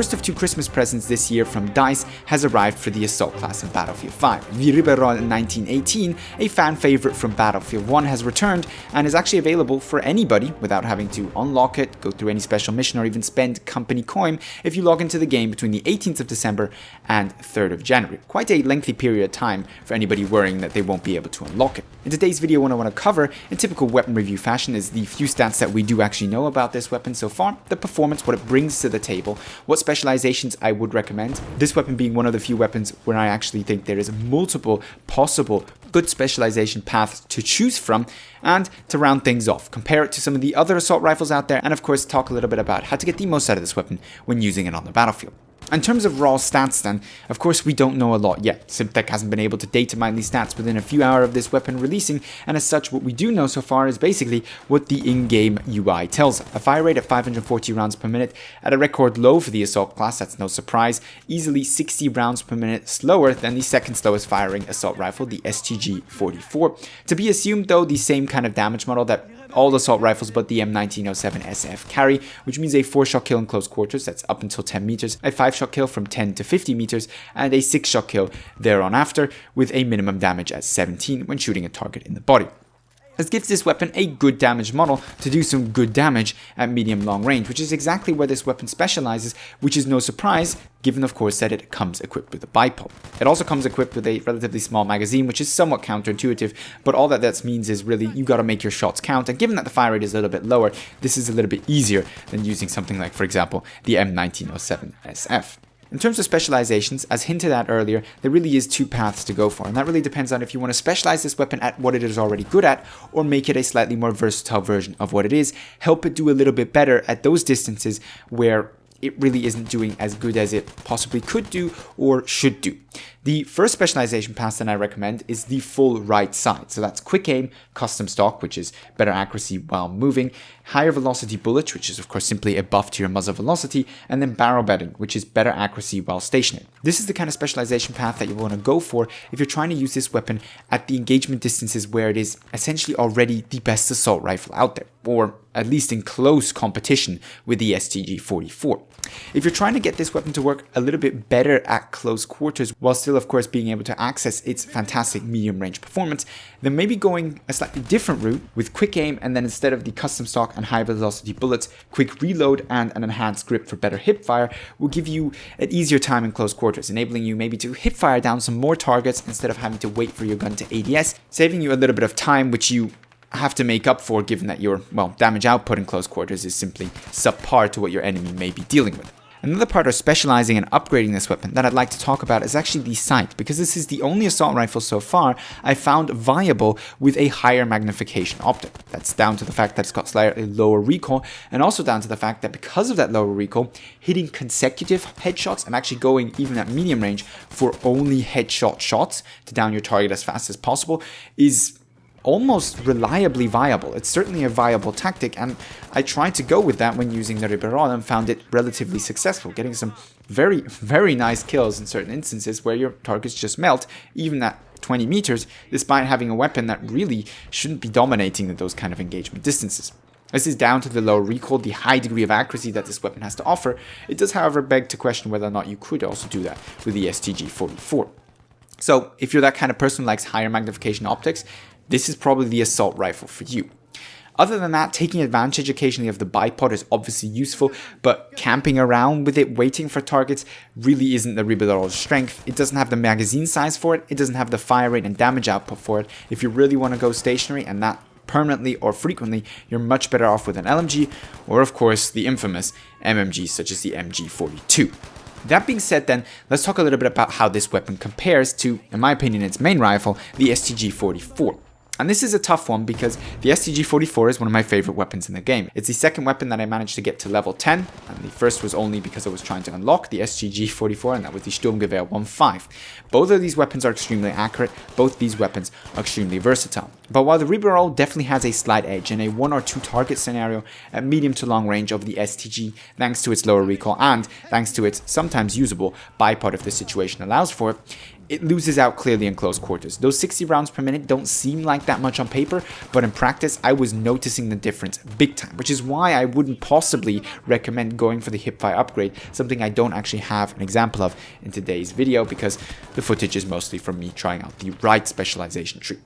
first of two Christmas presents this year from DICE has arrived for the assault class in Battlefield 5. Ribeyrolles 1918, a fan favorite from Battlefield 1, has returned and is actually available for anybody without having to unlock it, go through any special mission, or even spend company coin if you log into the game between the 18th of December and 3rd of January. Quite a lengthy period of time for anybody worrying that they won't be able to unlock it. In today's video, what I want to cover, in typical weapon review fashion, is the few stats that we do actually know about this weapon so far, the performance, what it brings to the table, what specializations I would recommend, this weapon being one of the few weapons where I actually think there is multiple possible good specialization paths to choose from, and to round things off, compare it to some of the other assault rifles out there, and of course talk a little bit about how to get the most out of this weapon when using it on the battlefield. In terms of raw stats then, of course we don't know a lot yet. Simtech hasn't been able to data mine these stats within a few hours of this weapon releasing, and as such what we do know so far is basically what the in-game UI tells us. A fire rate of 540 rounds per minute at a record low for the assault class, that's no surprise, easily 60 rounds per minute slower than the second slowest firing assault rifle, the STG-44. To be assumed though, the same kind of damage model that all assault rifles but the M1907 SF carry, which means a 4-shot kill in close quarters, that's up until 10 meters, a 5-shot kill from 10 to 50 meters, and a 6-shot kill thereon after, with a minimum damage at 17 when shooting a target in the body. This gives this weapon a good damage model to do some good damage at medium-long range, which is exactly where this weapon specializes, which is no surprise, given of course that it comes equipped with a bipod. It also comes equipped with a relatively small magazine, which is somewhat counterintuitive, but all that means is really you gotta make your shots count, and given that the fire rate is a little bit lower, this is a little bit easier than using something like, for example, the M1907 SF. In terms of specializations, as hinted at earlier, there really is two paths to go for, and that really depends on if you want to specialize this weapon at what it is already good at, or make it a slightly more versatile version of what it is, help it do a little bit better at those distances where it really isn't doing as good as it possibly could do or should do. The first specialization pass that I recommend is the full right side. So that's quick aim, custom stock, which is better accuracy while moving, higher velocity bullets, which is of course simply a buff to your muzzle velocity, and then barrel bedding, which is better accuracy while stationary. This is the kind of specialization path that you want to go for if you're trying to use this weapon at the engagement distances where it is essentially already the best assault rifle out there, or at least in close competition with the STG-44. If you're trying to get this weapon to work a little bit better at close quarters, while still of course being able to access its fantastic medium range performance, then maybe going a slightly different route with quick aim, and then instead of the custom stock and high velocity bullets, quick reload and an enhanced grip for better hip fire will give you an easier time in close quarters, enabling you maybe to hip fire down some more targets instead of having to wait for your gun to ADS, saving you a little bit of time which you have to make up for given that your, damage output in close quarters is simply subpar to what your enemy may be dealing with. Another part of specializing and upgrading this weapon that I'd like to talk about is actually the sight, because this is the only assault rifle so far I found viable with a higher magnification optic. That's down to the fact that it's got slightly lower recoil, and also down to the fact that because of that lower recoil, hitting consecutive headshots and actually going even at medium range for only headshot shots to down your target as fast as possible is almost reliably viable. It's certainly a viable tactic, and I tried to go with that when using the Ribeyrolles and found it relatively successful, getting some very, very nice kills in certain instances where your targets just melt, even at 20 meters, despite having a weapon that really shouldn't be dominating at those kind of engagement distances. This is down to the low recoil, the high degree of accuracy that this weapon has to offer. It does, however, beg to question whether or not you could also do that with the STG-44. So, if you're that kind of person who likes higher magnification optics, this is probably the assault rifle for you. Other than that, taking advantage occasionally of the bipod is obviously useful, but camping around with it, waiting for targets, really isn't the Ribeyrolles' strength. It doesn't have the magazine size for it, it doesn't have the fire rate and damage output for it. If you really want to go stationary, and that permanently or frequently, you're much better off with an LMG, or of course the infamous MMG such as the MG42. That being said then, let's talk a little bit about how this weapon compares to, in my opinion, its main rifle, the STG-44. And this is a tough one because the STG-44 is one of my favorite weapons in the game. It's the second weapon that I managed to get to level 10, and the first was only because I was trying to unlock the STG-44, and that was the Sturmgewehr 1.5. Both of these weapons are extremely accurate, both these weapons are extremely versatile. But while the Ribeyrolles definitely has a slight edge in a 1 or 2 target scenario at medium to long range of the STG, thanks to its lower recoil and thanks to its sometimes usable bipod if the situation allows for it, it loses out clearly in close quarters. Those 60 rounds per minute don't seem like that much on paper, but in practice, I was noticing the difference big time, which is why I wouldn't possibly recommend going for the hipfire upgrade, something I don't actually have an example of in today's video because the footage is mostly from me trying out the right specialization tree.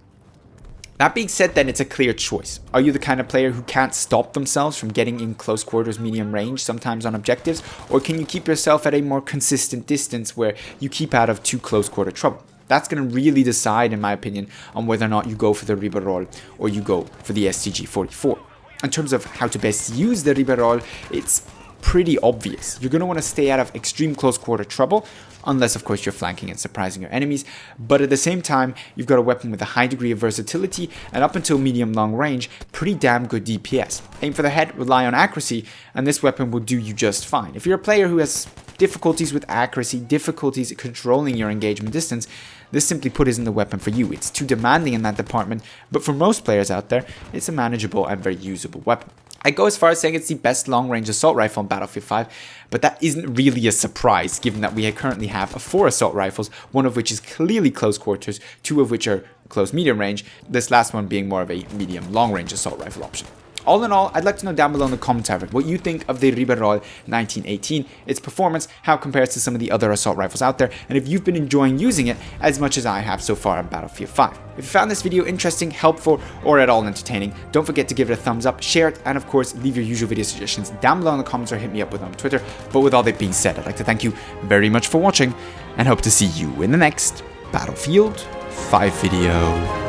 That being said, then it's a clear choice. Are you the kind of player who can't stop themselves from getting in close quarters, medium range, sometimes on objectives? Or can you keep yourself at a more consistent distance where you keep out of too close quarter trouble? That's going to really decide, in my opinion, on whether or not you go for the Ribeyrolles or you go for the STG-44. In terms of how to best use the Ribeyrolles, it's pretty obvious. You're going to want to stay out of extreme close quarter trouble, unless of course you're flanking and surprising your enemies, but at the same time you've got a weapon with a high degree of versatility and up until medium long range, pretty damn good DPS. Aim for the head, rely on accuracy, and this weapon will do you just fine. If you're a player who has difficulties with accuracy, difficulties controlling your engagement distance, this simply put isn't the weapon for you. It's too demanding in that department, but for most players out there, it's a manageable and very usable weapon. I go as far as saying it's the best long-range assault rifle on Battlefield 5, but that isn't really a surprise given that we currently have 4 assault rifles, one of which is clearly close quarters, 2 of which are close medium range, this last one being more of a medium long-range assault rifle option. All in all, I'd like to know down below in the comment section what you think of the Ribeyrolles 1918, its performance, how it compares to some of the other assault rifles out there, and if you've been enjoying using it as much as I have so far on Battlefield 5. If you found this video interesting, helpful, or at all entertaining, don't forget to give it a thumbs up, share it, and of course, leave your usual video suggestions down below in the comments or hit me up with them on Twitter. But with all that being said, I'd like to thank you very much for watching, and hope to see you in the next Battlefield 5 video.